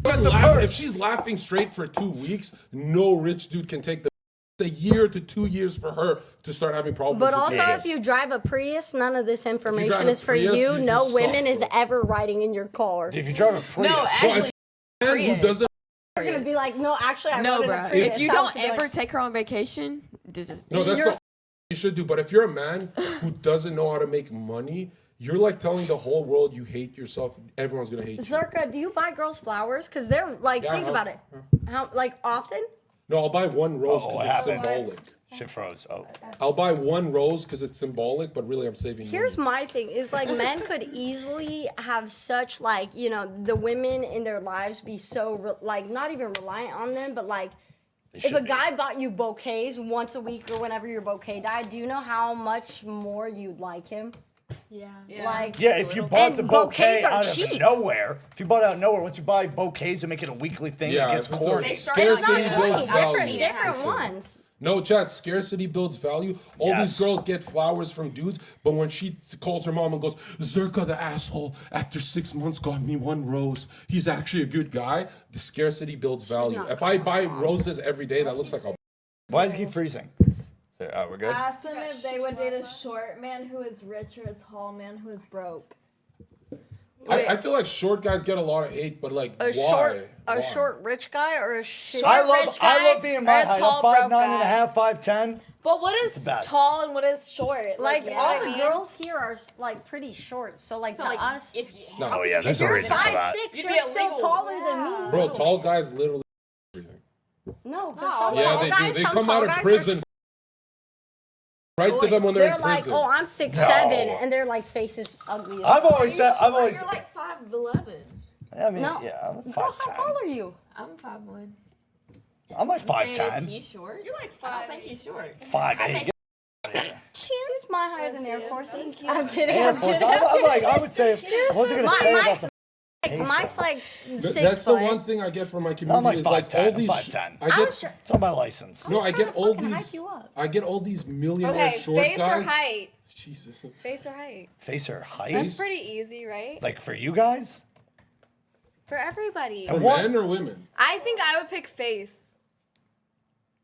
If she's laughing straight for 2 weeks, no rich dude can take the a year to 2 years for her to start having problems. But also, if you drive a Prius, none of this information is for Prius, you. No women suck, is ever riding in your car. If you drive a Prius, No, actually, who doesn't? You're gonna be like, no, actually, I no, rode in a bro. Prius. If you don't ever take her on vacation, this is No, that's what you should do. But if you're a man who doesn't know how to make money, you're like telling the whole world you hate yourself. Everyone's gonna hate you. Zherka, do you buy girls flowers? Because they're like, think about it. How, like, often? No, I'll buy one rose because it's symbolic. Shit froze. Oh. I'll buy one rose because it's symbolic, but really I'm saving Here's money. my thing, is like men could easily have such like, you know, the women in their lives be so, like, not even reliant on them, but like, if a guy bought you bouquets once a week or whenever your bouquet died, do you know how much more you'd like him? yeah. Like, Yeah, if you bought the bouquet bouquets are out of cheap. nowhere, if you bought it out of nowhere, once you buy bouquets and make it a weekly thing, Yeah, it gets if it's a- corny. They start Scarcity out builds value. different ones. No, chat, scarcity builds value. All Yes. these girls get flowers from dudes, but when she calls her mom and goes, Zherka, the asshole, after 6 months got me one rose. He's actually a good guy. The scarcity builds value. not If I buy roses every day, that looks like a... Why does it keep freezing? There, we're good? Ask them if they would date a short man who is rich or a tall man who is broke. I feel like short guys get a lot of hate, but like, why? Why? short rich guy or a short I rich guy love being my or a height. tall, I'm 5'9" broke and a guy. half, 5'10". But what is bad. tall and what is short? Like, you know all what I the mean? girls here are like pretty short, so like to us, if you No. Oh, yeah, there's a you're reason for that. 5'6", You'd you're be still illegal. taller than me. Bro, tall guys literally everything. No, because some Yeah, tall they guys, do. They some come tall out of guys are prison. Right to them when they're They're in like, prison. oh, I'm 6'7", No. and their like faces ugly. I've always said, You're like 5'11". I mean, No. yeah, I'm Girl, how tall 5'10". are you? I'm 5'1". I'm like Is 5'10". he short? You're like 5'8". I don't think he's short. 5'8". She's my height in Air Forces. I'm kidding. Air I'm Force. kidding. I'm like, I would say, I wasn't gonna say about the. Mine's like 6 That's the foot. one thing I get from my I'm community like is like 5'10". all these. I'm 5'10". I get. trying. It's on my license. No, I trying get to all fucking hype these. you up. I get all these millionaire Okay, short face guys. or height? Jesus. Face or height? Face or height? That's pretty easy, right? Like for you guys? For everybody. For What? men or women? I think I would pick face.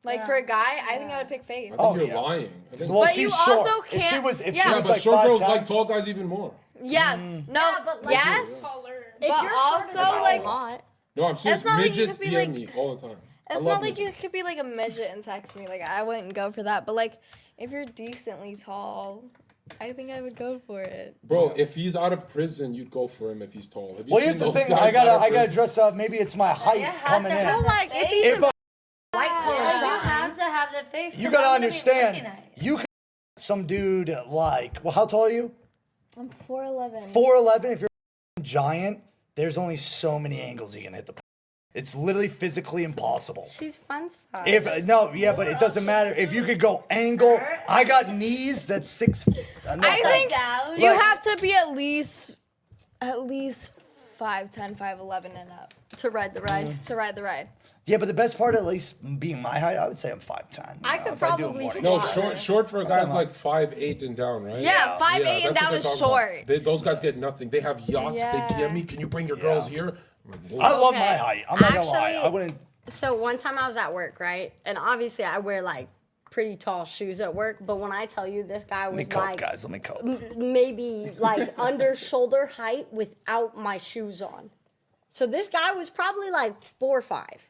Like for a guy, I think I would pick face. I think Oh, you're yeah. lying. I think, Well, But she's you short. also If she can't- was, if yeah. she yeah, was but like short girls 5'10", like tall guys even more. Yeah, no, but like- yes. If But you're short also, as hell, like- hot. No, I'm serious. It's not like you Midgets could be DM like- me all the time. I It's love not like you midgets. could be like a midget and text me. Like I wouldn't go for that. But like if you're decently tall, I think I would go for it. Bro, if he's out of prison, you'd go for him if he's tall. Have you Well, seen here's the those thing. guys I out gotta of prison? dress up. Maybe it's my height coming in. So like, if he's If a a- white collar Yeah, you guy, have to have the face. you 'cause gotta I'm gonna be looking understand. at it. You can some dude like, well, how tall are you? I'm 4'11". 4'11". If you're a giant, there's only so many angles you can hit the. It's literally physically impossible. she's fun size. If no, yeah, but it doesn't matter. If you could go angle, I got knees that's 6. I think down. you Right. have to be at least 5'10", 5'11" and up to ride the ride. to ride the ride. Yeah, but the best part, at least being my height, I would say I'm 5'10". I could if I do a probably morning No, show. short for guys like 5'8" and down, right? Yeah, 5'8" Yeah, and that's down what is they're talking about. short. Those guys get nothing. They have yachts. Yeah. They DM me. Can you bring your girls here? I'm like, whoa. I love my Okay. height. I'm not gonna lie. Actually- I wouldn't. So one time I was at work, right? And obviously I wear like pretty tall shoes at work, but when I tell you this guy Let me was cope, like guys. Let me cope. maybe like under shoulder height without my shoes on. So this guy was probably like 4 or 5.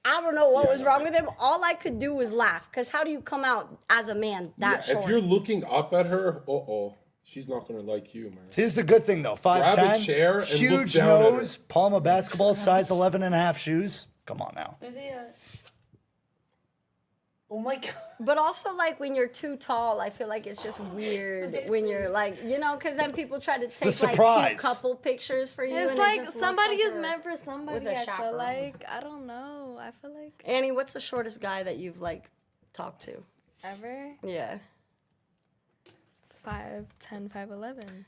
I don't know what was wrong with him. All I could do was laugh. Cause how do you come out as a man that Yeah, short? if you're looking up at her, she's not gonna like you, man. See, this is a good thing though. 5'10", Grab a chair and look huge down at her. nose, palm of basketball size, 11 and a half shoes. Come on now. Is he a... Oh my god. But also, like, when you're too tall, I feel like it's just weird when you're like, you know, because then people try to take like surprise. cute couple pictures for you. It's and it like just looks somebody like is you're- meant for somebody. with a I chaperone. feel like I don't know. I feel like Annie, what's the shortest guy that you've like talked to? ever Yeah, 5'10", 5'11".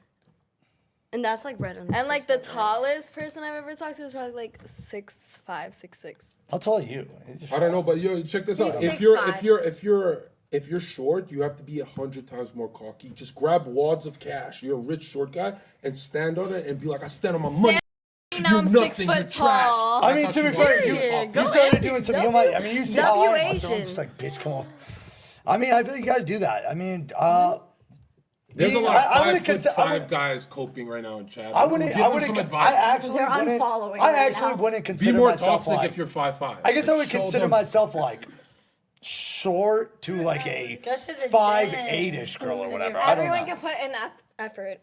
and that's like red on. And like the tallest person I've ever talked to is probably like 6'5", 6'6". How tall are you? I don't know, but yo, check this out. He's If you're 6'5". if you're short, you have to be 100 times more cocky. Just grab wads of cash. You're a rich short guy and stand on it and be like, I stand on my money. Now I'm 6 nothing, you're foot trash. tall. I mean, to be fair, Period. Go you started ahead. doing some heel mic. I mean, you see how I am. I'm Asian. just like, bitch, come on. I mean, I feel you got to do that. I mean, There's a lot I of wouldn't 5'5" guys coping right now in chat. I wouldn't. Give I them wouldn't. some advice. I actually They're wouldn't. unfollowing I right actually now. wouldn't Be consider more myself toxic like. if you're 5'5". I guess I would Show consider them. myself like short to like a Go to the 5'8" girl or whatever. I don't Everyone know. can put in effort.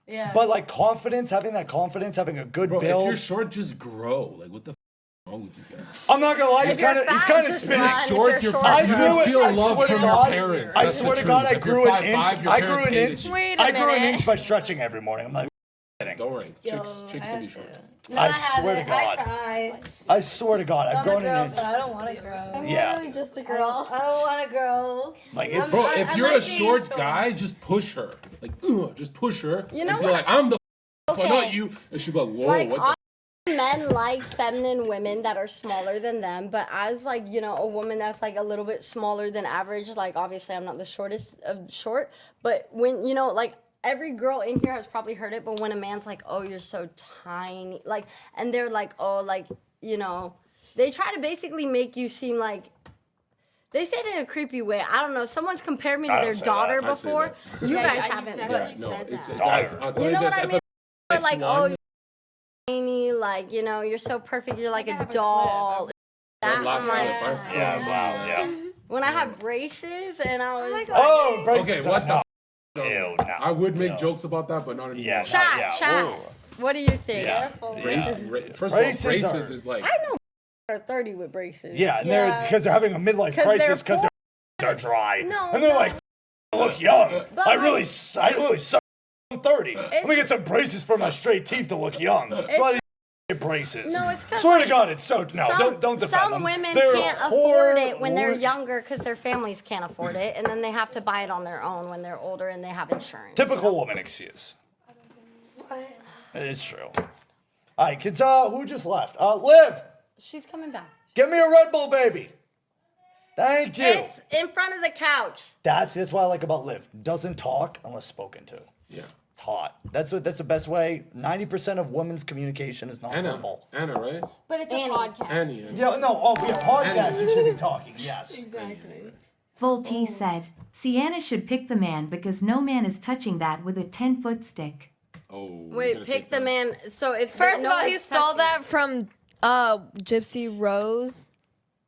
Yeah. But like confidence, having that confidence, having a good Bro, if build. you're short, just grow. Like, what the wrong with you guys? I'm not gonna lie, he's If you're kind of fat, spinning. just run. Short, if you're you're I short, you grew don't it. feel I love swear to from your God. parents. I That's the swear to God, I truth. If you're grew an 5'5", inch. your I grew parents an hate inch. it. Wait a I grew an minute. inch by stretching every morning. I'm like, Don't worry. Yo, Chicks can be short. No, I haven't. swear to God. I tried. I swear to God, I've I'm a grown an girl, inch. so I don't want to grow. I'm Yeah. literally just a I girl. don't want to grow. Like it's. Bro, I if you're a like being short short. guy, just push her. Like, just push her. You know and be what? like, I'm the Okay. not you. And she'll be like, whoa, Like, what the men like feminine women that are smaller than them, but as like, you know, a woman that's like a little bit smaller than average, like obviously I'm not the shortest of short, but when, you know, like every girl in here has probably heard it, but when a man's like, oh, you're so tiny, like, and they're like, oh, like, you know, they try to basically make you seem like, they say it in a creepy way. I don't know. Someone's compared me to I their don't say daughter that. I say before. that. You Yeah, guys you've haven't. definitely But no, said it's that. guys. I'll tell you you know this. what I if mean? a They're like, oh, one, you're tiny, like, you know, you're so perfect. You're like I a have a clip. doll. that That's last like, clip, I saw. Yeah. Wow. Yeah. when I had braces and I was like, Oh, braces. Okay, what the no. f- Ew, no. I would make No. jokes about that, but not anymore. Yeah. chat, yeah. chat. Ooh. What do you think? Yeah. First of all, Braces braces are- is like. I know are 30 with braces. Yeah, and they're because they're having a midlife 'Cause crisis they're because their are dry, No, and they're no. like, look young. But I like- really suck. I'm 30. Let me get some braces for my straight teeth to look young. That's why they get braces. No, it's 'cause, Swear to like, God, it's so no. Don't defend some them. women They're can't afford it when they're horrible. younger because their families can't afford it, and then they have to buy it on their own when they're older and they have insurance. Typical woman excuse. It's true. All right, kids. Who just left? Liv, She's coming back. give me a Red Bull, baby. Thank you. It's in front of the couch. That's what I like about Liv. Doesn't talk unless spoken to. Yeah. It's hot. That's the best way. 90% of women's communication is nonverbal. Anna, right? But it's Annie. a podcast. Annie. Yeah, no. Oh, we have podcasts. You should be talking. Yes. Exactly. Voltaire said, Sienna should pick the man because no man is touching that with a 10-foot stick. Oh. you're Wait, gonna pick take the that. man. So if First no of all, he one's stole touching- that from Gypsy Rose.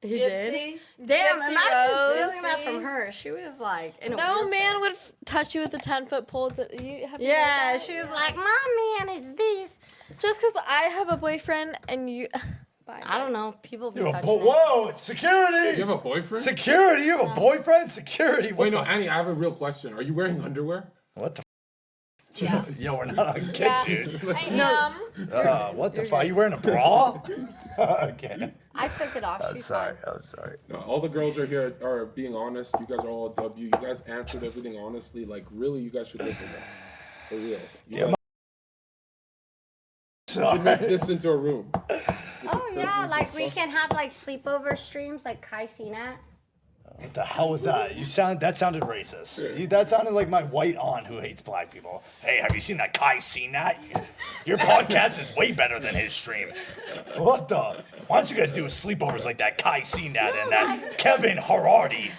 He did. Gypsy? Damn, Gypsy imagine Rose. stealing that from her. She was like in a No wheelchair. man would touch you with a 10-foot pole. Yeah, she was like, my man is this. Just because I have a boyfriend and you. Bye. I don't know. People be You have a touching it. whoa, it's security. You have a boyfriend? Security. You have a boyfriend. Security. What Wait, no, the? Annie, I have a real question. Are you wearing underwear? What the? Yeah. Yo, we're not on kick, Yeah. dude. I am. What the fuck? You wearing a bra? Okay. I took it off. She's Sorry. fine. I'm sorry. No, all the girls are here are being honest. You guys are all a W. You guys answered everything honestly. Like, really, you guys should live with us. For real. You Yeah, guys Sorry. make this into a room. Oh yeah, like we can have like sleepover streams like Kai Cenat. What the hell was that? That sounded racist. That sounded like my white aunt who hates black people. Hey, have you seen that Kai seen that? Your podcast is way better than his stream. What the? Why don't you guys do sleepovers like that Kai seen that and that Kevin Harardi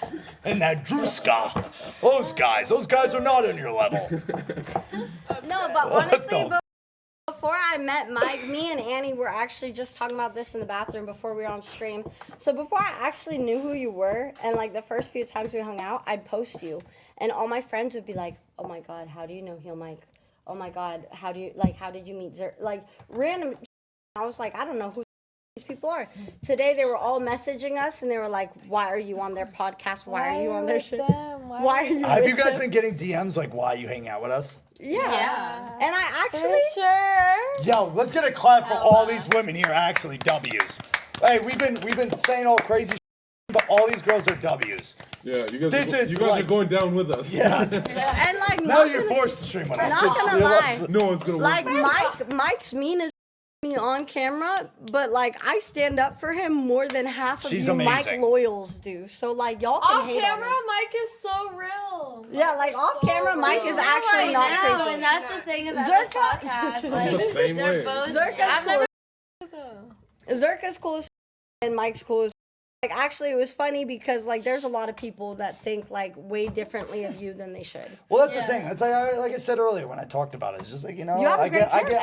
and that Druska? Those guys are not on your level. No, but What honestly, the- before I met Mike, me and Annie were actually just talking about this in the bathroom before we were on stream. So before I actually knew who you were, and like the first few times we hung out, I'd post you, and all my friends would be like, "Oh my God, how do you know Heel Mike? Oh my God, how did you meet Zherka?" Like random. I was like, I don't know who these people are. Today they were all messaging us, and they were like, "Why are you on their podcast? Why are you on their with shit? them? Why are you?" Have with you guys them?" been getting DMs like why you hang out with us? Yeah. And I For actually. sure. Yo, let's get a clap for all these women here actually W's. Hey, we've been saying all crazy but all these girls are W's. Yeah, you guys, This is you guys like- are going down with us. Yeah. And like Now not you're gonna- forced to stream with us. Not gonna lie. No one's gonna Like win. Mike's mean as me on camera, but like I stand up for him more than half of She's you Mike amazing. loyals do. So like y'all can Off hate camera, on him. Mike is so real. Yeah, like off camera, Mike is actually not now, creepy. and that's the thing about this Zherka- podcast. Like, the same they're way. both. Zherka's cool. Zherka's cool as and Mike's cool as like actually it was funny because like there's a lot of people that think like way differently of you than they should. Well, that's the thing. It's like I said earlier when I talked about it. It's just like you know, You have a I great get character.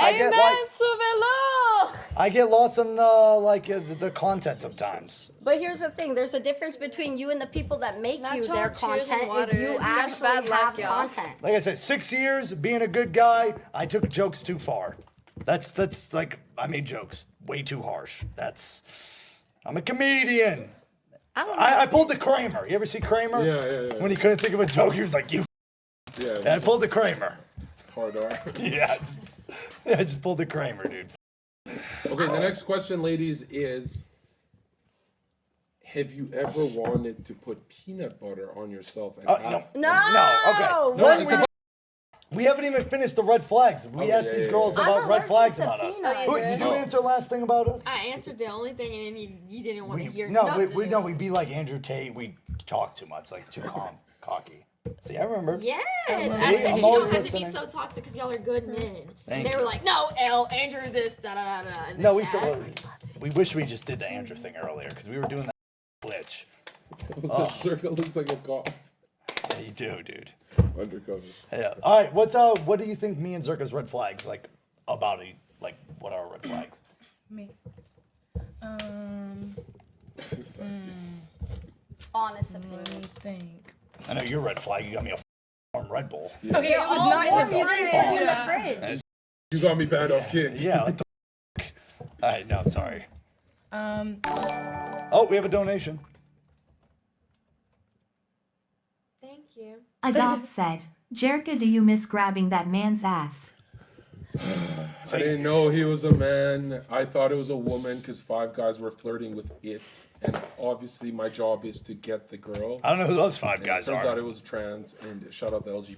I get lost in the content sometimes. But here's the thing: there's a difference between you and the people that make Not you y'all their cheers and content. Is water. you You got actually bad luck, have y'all. content. Like I said, 6 years being a good guy, I took jokes too far. That's like I made jokes way too harsh. I'm a comedian. I pulled the Kramer. You ever see Kramer? Yeah. When he couldn't think of a joke, he was like, "You." Yeah. And I pulled the Kramer. Hard R. Yeah, I just pulled the Kramer, dude. Okay, the next question, ladies, is: have you ever wanted to put peanut butter on yourself? And No. No. Okay. No, One, it's we haven't even finished the red flags. We asked these girls I'm about red allergic flags to about us. peanuts. Who, did you answer last thing about us? I answered the only thing, and then you didn't want to hear No, nothing. we'd be like Andrew Tate. We talk too much, like too cocky. See, I remember. Yes, See, I said I'm you always don't have to be listening. so toxic because y'all are good men. Thank They you. were like, no, L, Andrew, this, da da da da. and No, we this, said that. we wish we just did the Andrew thing earlier because we were doing that glitch. Zherka looks like a cop. Yeah, you do, dude. Undercover. Yeah. All right. What do you think? Me and Zherka's red flags like about it? Like, what are our red flags? Me. Honest Let opinion. me think. I know your red flag. You got me a warm Red Bull. Okay, it was not in the in the fridge. fridge. You got me bad off kick. Yeah. What the All right. No, sorry. Oh, we have a donation. Thank you. Adobe said, Zherka, do you miss grabbing that man's ass? I didn't know he was a man. I thought it was a woman because 5 guys were flirting with it. And obviously my job is to get the girl. I don't know who those 5 And guys it turns out are. it was trans, and shout out the LGBT.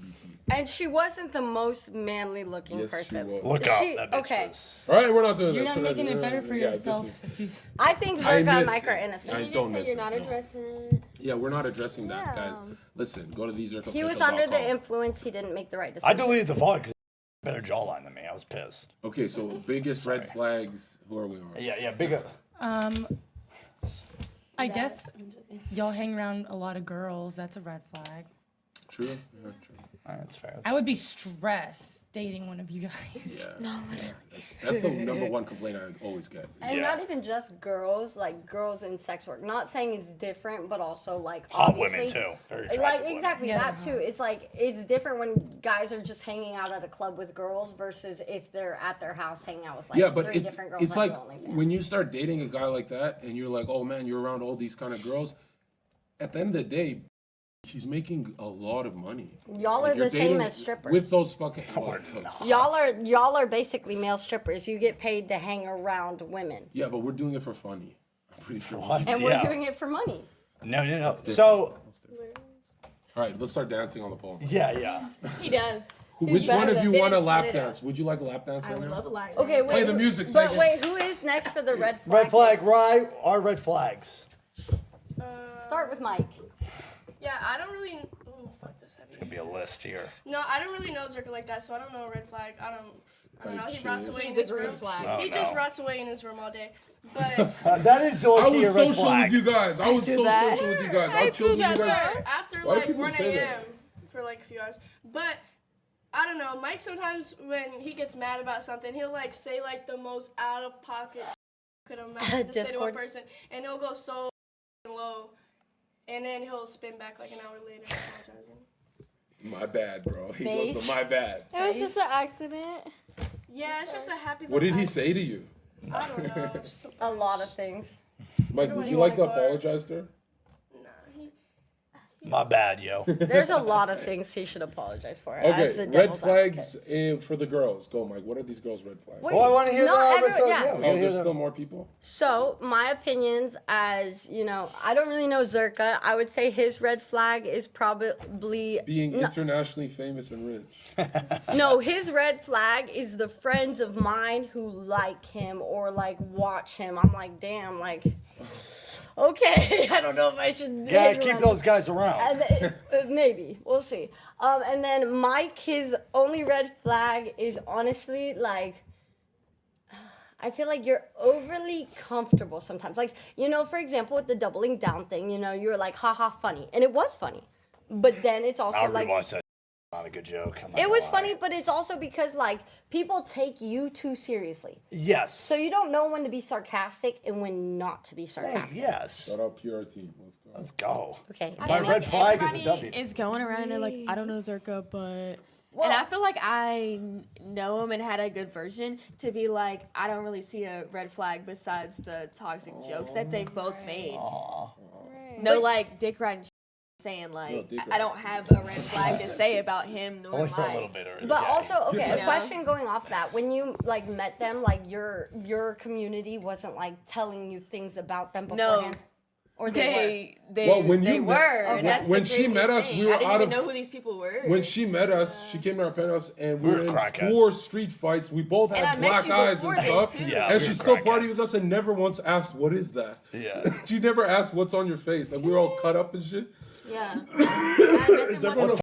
And she wasn't the most manly looking Yes, she person. was. Look up. She- That bitch okay. was. All right, we're not doing You're this. not We're making it better for yeah, this yourself is- if you. I think I Zherka and miss Mike are it. innocent. I You don't just said miss you're it, not no. addressing it. Yeah, we're not addressing that, guys. Yeah. Listen, go to thesearcofficial.com. He was under the influence. He didn't make the right I decision. deleted the vlog because better jawline than me. I was pissed. Okay, so biggest red flags. Who are we on? Yeah, bigger. I guess y'all hang around a lot of girls. That's a red flag. True. Yeah, true. All right, that's fair. I would be stressed dating one of you guys. Yeah. That's the number one complaint I always get. And Yeah. not even just girls, like girls in sex work. Not saying it's different, but also like Hot obviously- women too. Very attractive Like women. exactly Yeah, that too. It's like it's different when guys are just hanging out at a club with girls versus if they're at their house hanging out with like Yeah, but 3 it's, different girls. it's on like OnlyFans. when you start dating a guy like that and you're like, oh man, you're around all these kind of girls. At the end of the day, she's making a lot of money. Y'all Like, are you're the same dating as strippers. With those fucking. Y'all are basically male strippers. You get paid to hang around women, Yeah, but we're doing it for funny. I'm pretty sure. What? and Yeah. we're doing it for money. No. So, All right, let's start dancing on the pole. yeah. He does. Which one better of you than- want a Didn't lap cut it dance? Would you like a lap dance I right would now? love a line. Okay, wait. Play the music, But Sagan. wait, who is next for the red flag? Red flag, right? Our red flags. Start with Mike. Yeah, I don't really. Oh, fuck this heavy. It's gonna be a list here. No, I don't really know Zherka like that, so I don't know a red flag. I don't know. He Type rots shit. away in He's a his green room. flag. Oh, He just no. rots away in his room all day. But That is I low-key was a red social flag. with you guys. I was do so that. social with you guys. I'll chill with you guys. after Why do like people 1 say that? a.m. for like a few hours. But I don't know. Mike sometimes when he gets mad about something, he'll like say like the most out of pocket could imagine to say to a Discord. person, and he'll go so low, and then he'll spin back like an hour later apologizing. My bad, bro. He Base. goes to my bad. It was just an accident. Yeah, it's just a happy. What did little he say to you? I don't know. It's just A lot of things. Mike, would do you I like to want? apologize to her? Nah, My bad, yo. There's a lot of things he should apologize for. as the Okay, red devil's flags advocate. for the girls. Go, Mike. What are these girls' red flags? Wait, Well, I want to hear not the everyone- episode. yeah. Yeah, we Oh, gotta hear there's the- still more people? So my opinions, as you know, I don't really know Zherka. I would say his red flag is probably Being internationally famous and rich. no. His red flag is the friends of mine who like him or like watch him. I'm like, damn, like, okay, I don't know if I should. Yeah, hang keep around. those guys around. And maybe we'll see. And then Mike, his only red flag is honestly like, I feel like you're overly comfortable sometimes. Like, you know, for example, with the doubling down thing, you know, you were like, haha, funny, and it was funny, but then it's also I'll like. rewatch that. Not a good joke. I'm not It was gonna lie. funny, but it's also because like people take you too seriously. Yes. So you don't know when to be sarcastic and when not to be Hey, sarcastic. yes. Shout out PR team. Let's go. Let's go. Okay. My and red flag is a W. Everybody is going around and they're like, I don't know Zherka, but. And I feel like I know him and had a good version to be like, I don't really see a red flag besides the toxic jokes that they've both made. No, like, dick riding saying, like, dick I don't have a red flag to say about him nor Only for a little Mike. bit. Or it's But gay. also, okay, a Yeah. question going off that. When you like met them, like your community wasn't like telling you things about them No. beforehand? Or they Well, when they you were. met- and that's when the she met craziest us, thing. we were I didn't out even of- know who these people were. When she met us, she came to our penthouse and we We were were in crackheads. 4 street fights. We both And I had met black you eyes and before then, stuff. too. Yeah, And we she were still partied crackheads. with us and never once asked, what is that? Yeah. She never asked what's on your face. Like we were all cut up and shit. Yeah. I met Is them everyone once.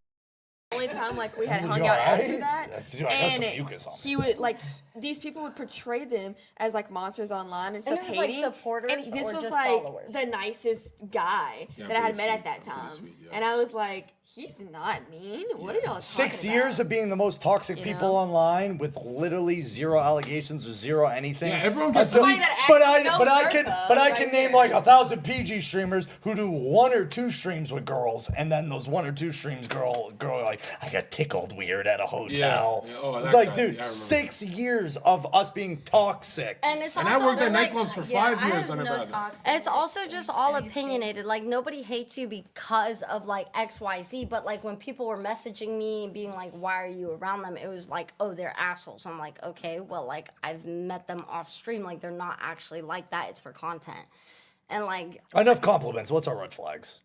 Only time like we had You hung out alright? after that, Dude, I got some and mucus on me. he would like these people would portray them as like monsters online and stuff, it was, like, hating. supporters and this or was just like followers? the nicest guy Yeah, that I had pretty met sweet. at that Yeah, pretty time, sweet, yeah. and I was like, he's not mean. What are y'all talking 6 about? years of being the most toxic You people know? online with literally 0 allegations or 0 anything. Yeah, everyone gets Until- somebody that but actually knows I Zherka can right name there. like 1,000 PG streamers who do 1 or 2 streams with girls, and then those 1 or 2 streams, girl, like I got tickled weird at a hotel. Yeah. Oh, It's that like, guy. dude, Yeah, I remember. 6 years of us being toxic. And it's And also I worked at Like, nightclubs for yeah, 5 I years have on no a brother. toxic it's also just all anything. opinionated. Like nobody hates you because of like XYZ, but like when people were messaging me and being like, why are you around them? It was like, oh, they're assholes. I'm like, okay, well, like I've met them off stream. Like they're not actually like that. It's for content. And like Enough compliments. What's our red flags?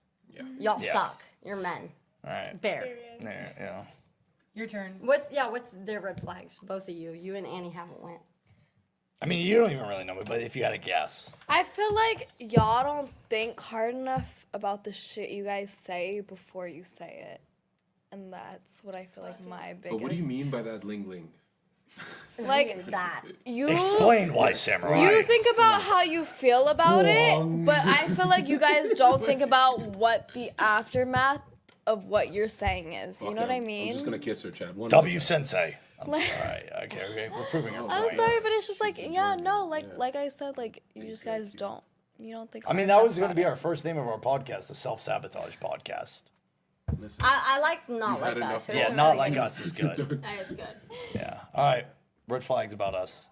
y'all Yeah. suck. You're men. All right. Bear. Yeah. Your turn. What's their red flags? Both of you. You and Annie haven't went. I mean, you don't even really know me, but if you had a guess. I feel like y'all don't think hard enough about the shit you guys say before you say it. And that's what I feel like my biggest. But what do you mean by that ling ling? Like That. you Explain why, Samurai. You think about how you feel about it, but I feel like you guys don't think about what the aftermath of what you're saying is. You know what I mean? I'm just gonna kiss her, Chad. One W Sensei. I'm sorry. Okay. We're proving your I'm point. sorry, but it's just like, yeah, no, like I said, like you just guys don't. You don't think. I mean, hard that was enough going to be about our first name of our podcast, the Self-Sabotage Podcast. Listen, I like not You've had like enough us. It Yeah, was not really like good. us is good. That is good. Yeah. All right. Red flags about us.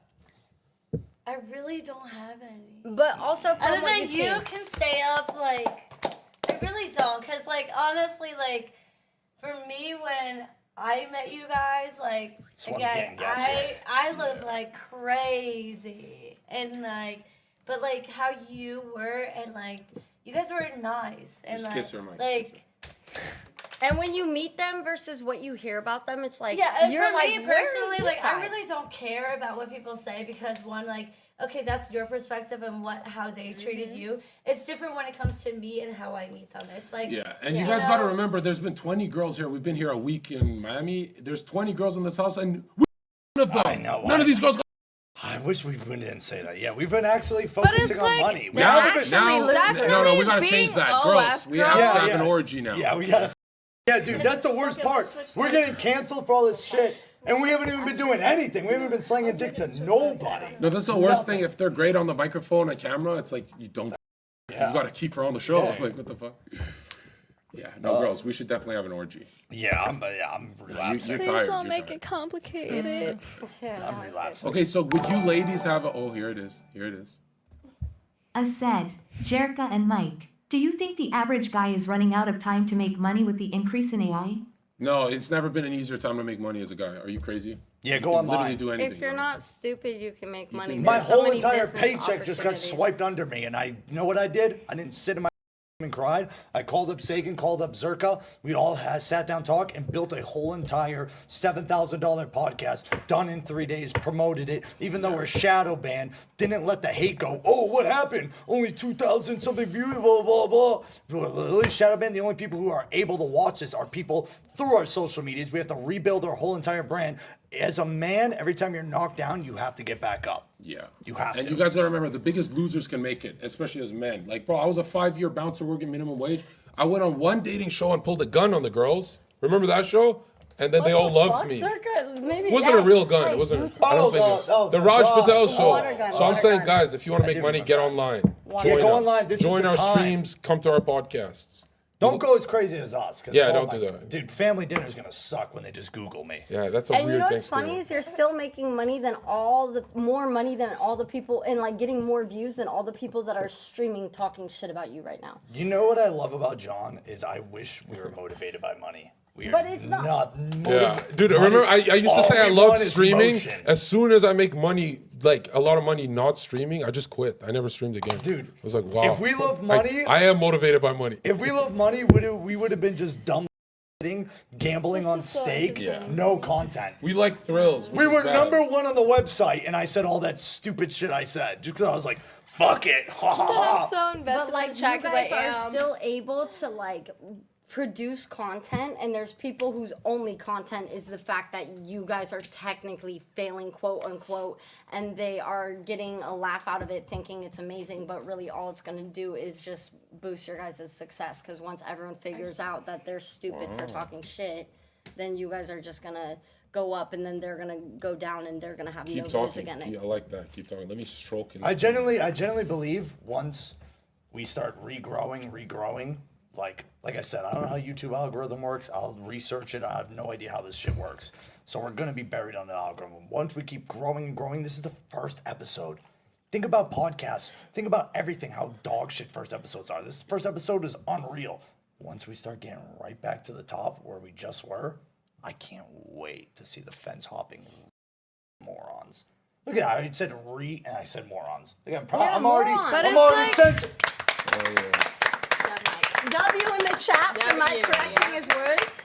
I really don't have any. But also from Other what than you've you seen. can stay up, like, I really don't. Because, like, honestly, like, for me, when I met you guys, like, This one's again, getting gassy. I looked like crazy. And, like, but, like, how you were, and, like, you guys were nice. And, Just like, kiss her, Mike. like, And when you meet them versus what you hear about them, it's like yeah, and you're for like me where is personally, this like, I side? really don't care about what people say because, one, like, okay, that's your perspective and how they treated you. It's different when it comes to me and how I meet them. It's like, yeah, and you you guys gotta know? remember, there's been 20 girls here. We've been here a week in Miami. There's 20 girls in this house, and none of them. I know, None of these girls. I wish we didn't say that. Yeah, we've been actually focusing on like- money. We Now, haven't been. now, Definitely no, we gotta being change that. OF Girls, we have to girls. have Yeah, an yeah. orgy now. Yeah, we gotta. Yeah, dude, that's the worst part. We're getting canceled for all this shit, and we haven't even been doing anything. We haven't been slinging dick to nobody. No, that's the worst thing. If they're great on the microphone and camera, it's like you don't. Yeah. You gotta keep her on the show. Yeah. Like what the fuck? Yeah, no, girls, we should definitely have an orgy. Yeah, I'm relapsing. You're Please tired. don't you're make tired. it complicated. I'm relapsing. Okay, so would you ladies have a? Oh, here it is. Here it is. A said, Zherka and Mike, Do you think the average guy is running out of time to make money with the increase in AI? No, it's never been an easier time to make money as a guy. Are you crazy? Yeah, You go can online. Literally do anything. If you're not stupid, you can make money. My There's so whole many entire business paycheck just got opportunities. swiped under me, and you know what I did? I didn't sit in my and cried. I called up Sagan, called up Zherka. We all sat down, talked, and built a whole entire $7,000 podcast done in 3 days, promoted it, even though we're shadow banned, didn't let the hate go. Oh, what happened? Only 2,000 something views, blah, blah, blah. We're literally shadow banned. The only people who are able to watch this are people through our social medias. We have to rebuild our whole entire brand. As a man, every time you're knocked down, you have to get back up. Yeah. You have and to. you guys gotta remember, the biggest losers can make it, especially as men. Like, bro, I was a 5-year bouncer working minimum wage. I went on one dating show and pulled a gun on the girls. Remember that show? And then they all loved me. It wasn't a real gun. It wasn't. I don't think the Raj Patel show. So I'm saying, guys, if you want to make money, get online. Go online. This Join is the our time. streams. Come to our podcasts. Don't go as crazy as us. Yeah, don't do that. Dude, family dinner's gonna suck when they just Google me. Yeah, that's a And weird you know thing. what's funny is you're still making money than more money than all the people, and like getting more views than all the people that are streaming talking shit about you right now. You know what I love about John is I wish we were motivated by money. But it's not. Yeah, dude. Remember, I used to say I loved streaming. As soon as I make money, like a lot of money, not streaming, I just quit. I never streamed again. Dude, I was like, wow. If we love money, I am motivated by money. If we love money, we would have been just dumb, gambling on stake, no content. We like thrills. We were number 1 on the website, and I said all that stupid shit I said just because I was like, fuck it. Ha ha ha. I'm so invested But like in chat you 'cause guys I are am. still able to like produce content, and there's people whose only content is the fact that you guys are technically failing, quote unquote, and they are getting a laugh out of it thinking it's amazing, but really all it's going to do is just boost your guys' success, because once everyone figures out that they're stupid for talking shit, then you guys are just going to go up, and then they're going to go down, and they're going to have Keep no views talking. again. I like that. Keep talking. Let me stroke it. I genuinely believe once we start regrowing, like I said, I don't know how YouTube algorithm works. I'll research it. I have no idea how this shit works. So we're gonna be buried on the algorithm. Once we keep growing and growing, this is the first episode. Think about podcasts. Think about everything, how dog shit first episodes are. This first episode is unreal. Once we start getting right back to the top where we just were, I can't wait to see the fence hopping morons. Look at that. I said and I said morons. Look at, I'm already sensitive. Oh, yeah. W in the chat for Mike correcting his words.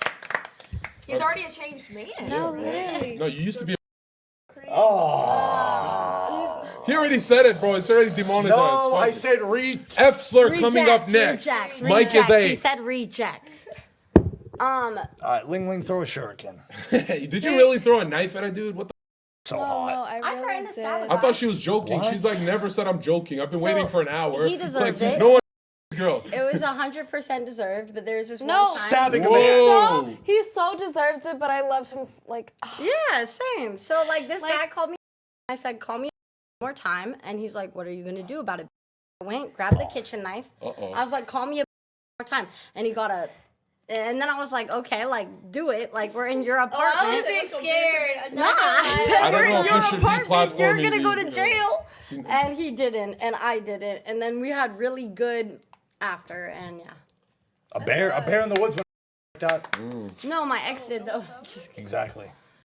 He's already a changed man. No, literally. No, you used to be. Oh. He already said it, bro. It's already demonetized. No, Fuck I it. said F slur coming up next. Mike is a. He said reject. All right, Ling, throw a shuriken. Did you really throw a knife at a dude? What the? So No, hot. I really threatened to stab did. him. I thought she was joking. What? She's like, never said I'm joking. I've been So, waiting for an hour. he deserved like, it. No one girl. It was 100% deserved, but there's this No. one time. Stabbing a Whoa. man. He so deserves it, but I loved him like. Yeah, same. So like this Like- guy called me. I said, call me more time, and he's like, what are you gonna do about it? I went, grabbed the kitchen knife. Uh-oh. I was like, call me more time, and he got a. And then I was like, okay, like do it. Like we're in your Oh, I was apartment. being scared. Nah, I said I don't we're know in if your we should be apartment. You're platforming gonna go to you know. jail. See- And he didn't, and I didn't, and then we had really good after, and yeah. A bear in the woods. Like that. No, my ex did though. Just kidding. Exactly.